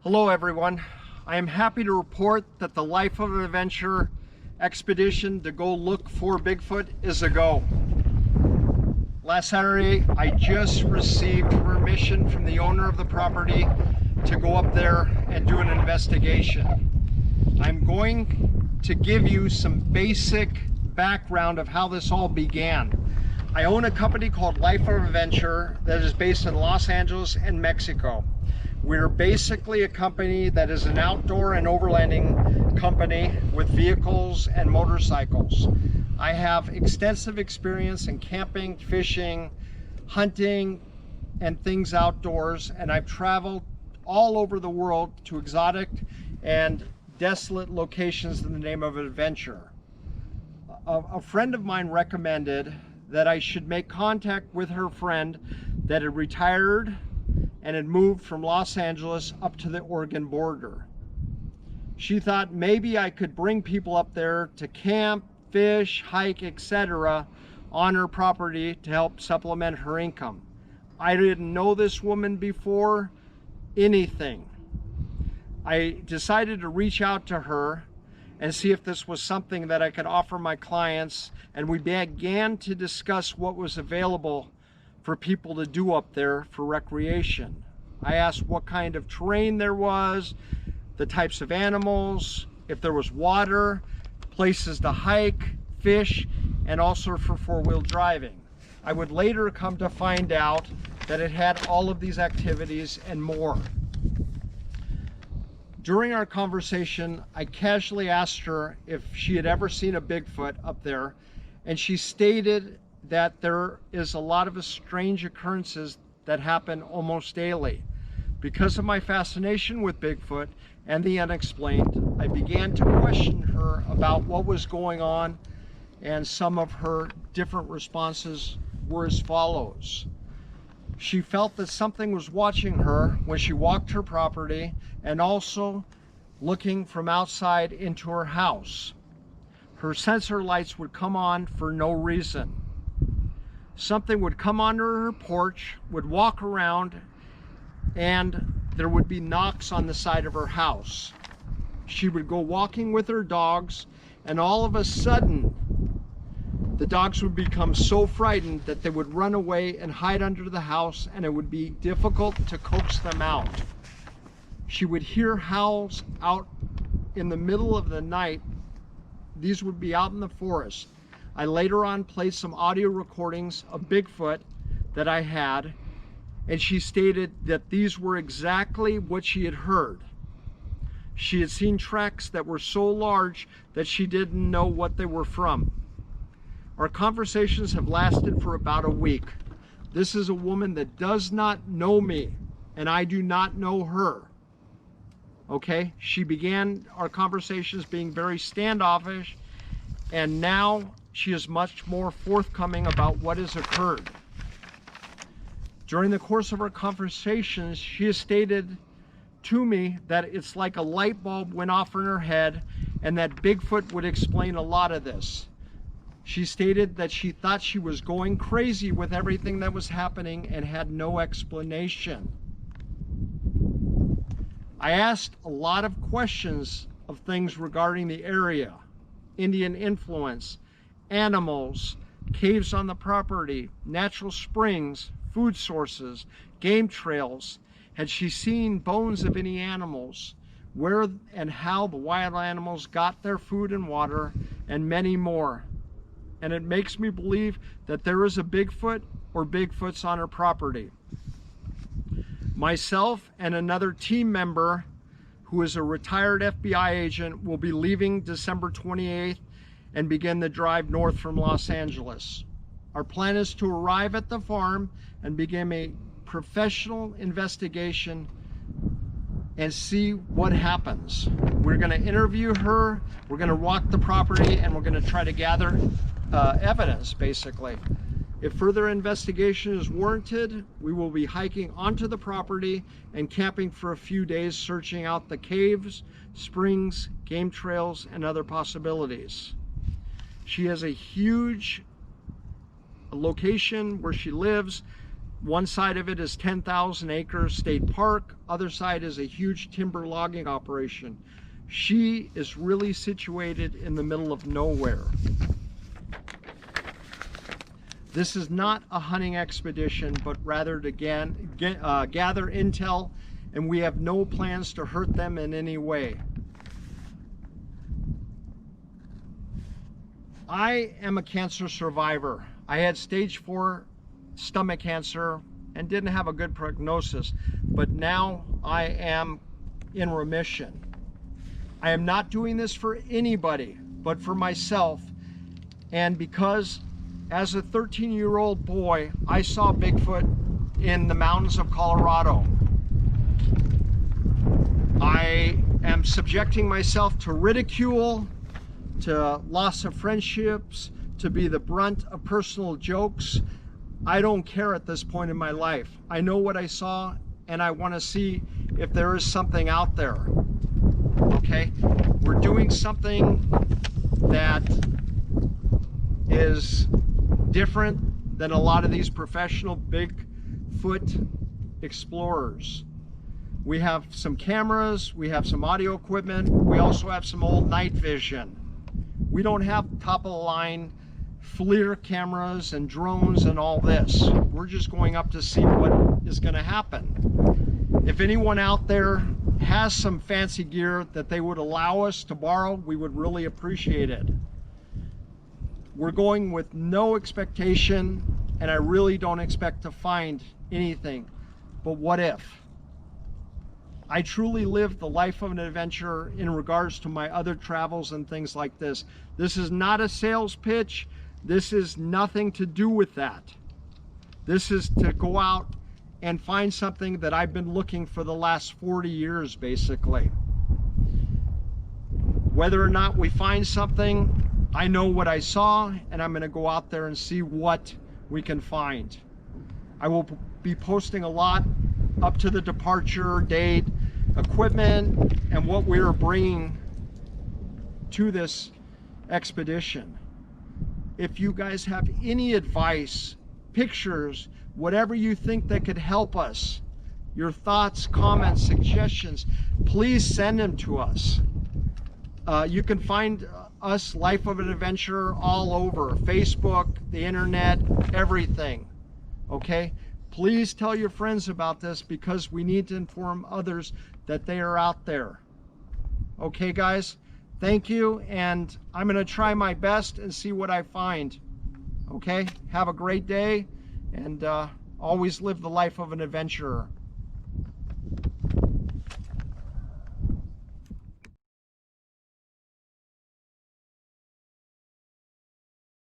Hello everyone. I am happy to report that the Life of an Adventure expedition to go look for Bigfoot is a go. Last Saturday, I just received permission from the owner of the property to go up there and do an investigation. I'm going to give you some basic background of how this all began. I own a company called Life of Adventure that is based in Los Angeles and Mexico. We're basically a company that is an outdoor and overlanding company with vehicles and motorcycles. I have extensive experience in camping, fishing, hunting, and things outdoors, and I've traveled all over the world to exotic and desolate locations in the name of adventure. A friend of mine recommended that I should make contact with her friend that had retired and had moved from Los Angeles up to the Oregon border. She thought maybe I could bring people up there to camp, fish, hike, etc. on her property to help supplement her income. I didn't know this woman before anything. I decided to reach out to her and see if this was something that I could offer my clients, and we began to discuss what was available for people to do up there for recreation. I asked what kind of terrain there was, the types of animals, if there was water, places to hike, fish, and also for four-wheel driving. I would later come to find out that it had all of these activities and more. During our conversation, I casually asked her if she had ever seen a Bigfoot up there, and she stated that there is a lot of strange occurrences that happen almost daily. Because of my fascination with Bigfoot and the unexplained, I began to question her about what was going on, and some of her different responses were as follows. She felt that something was watching her when she walked her property and also looking from outside into her house. Her sensor lights would come on for no reason. Something would come onto her porch, would walk around, and there would be knocks on the side of her house. She would go walking with her dogs, and all of a sudden, the dogs would become so frightened that they would run away and hide under the house, and it would be difficult to coax them out. She would hear howls out in the middle of the night. These would be out in the forest. I later on played some audio recordings of Bigfoot that I had, and she stated that these were exactly what she had heard. She had seen tracks that were so large that she didn't know what they were from. Our conversations have lasted for about a week. This is a woman that does not know me, and I do not know her. Okay, she began our conversations being very standoffish, and now she is much more forthcoming about what has occurred. During the course of our conversations, she has stated to me that it's like a light bulb went off in her head, and that Bigfoot would explain a lot of this. She stated that she thought she was going crazy with everything that was happening and had no explanation. I asked a lot of questions of things regarding the area, Indian influence, animals, caves on the property, natural springs, food sources, game trails. Had she seen bones of any animals, where and how the wild animals got their food and water, and many more. And it makes me believe that there is a Bigfoot or Bigfoots on her property. Myself and another team member who is a retired FBI agent will be leaving December 28th and begin the drive north from Los Angeles. Our plan is to arrive at the farm and begin a professional investigation and see what happens. We're going to interview her, we're going to walk the property, and we're going to try to gather evidence, basically. If further investigation is warranted, we will be hiking onto the property and camping for a few days, searching out the caves, springs, game trails, and other possibilities. She has a huge location where she lives One side of it is 10,000 acres state park. Other side is a huge timber logging operation. She is really situated in the middle of nowhere. This is not a hunting expedition, but rather to gather intel, and we have no plans to hurt them in any way. I am a cancer survivor. I had stage 4 stomach cancer and didn't have a good prognosis, but now I am in remission. I am not doing this for anybody, but for myself, and because as a 13-year-old boy, I saw Bigfoot in the mountains of Colorado. I am subjecting myself to ridicule, to loss of friendships, to be the brunt of personal jokes. I don't care at this point in my life. I know what I saw, and I want to see if there is something out there. Okay? We're doing something that is different than a lot of these professional Bigfoot explorers. We have some cameras, we have some audio equipment, we also have some old night vision. We don't have top of the line FLIR cameras and drones and all this. We're just going up to see what is going to happen. If anyone out there has some fancy gear that they would allow us to borrow, we would really appreciate it. We're going with no expectation, and I really don't expect to find anything. But what if? I truly live the life of an adventurer in regards to my other travels and things like this. This is not a sales pitch. This is nothing to do with that. This is to go out and find something that I've been looking for the last 40 years, basically. Whether or not we find something, I know what I saw, and I'm going to go out there and see what we can find. I will be posting a lot up to the departure date, equipment, and what we are bringing to this expedition. If you guys have any advice, pictures, whatever you think that could help us, your thoughts, comments, suggestions, please send them to us. You can find us, Life of an Adventurer, all over Facebook, the internet, everything. Okay? Please tell your friends about this, because we need to inform others that they are out there. Okay, guys? Thank you, and I'm going to try my best and see what I find. Okay? Have a great day, and always live the life of an adventurer.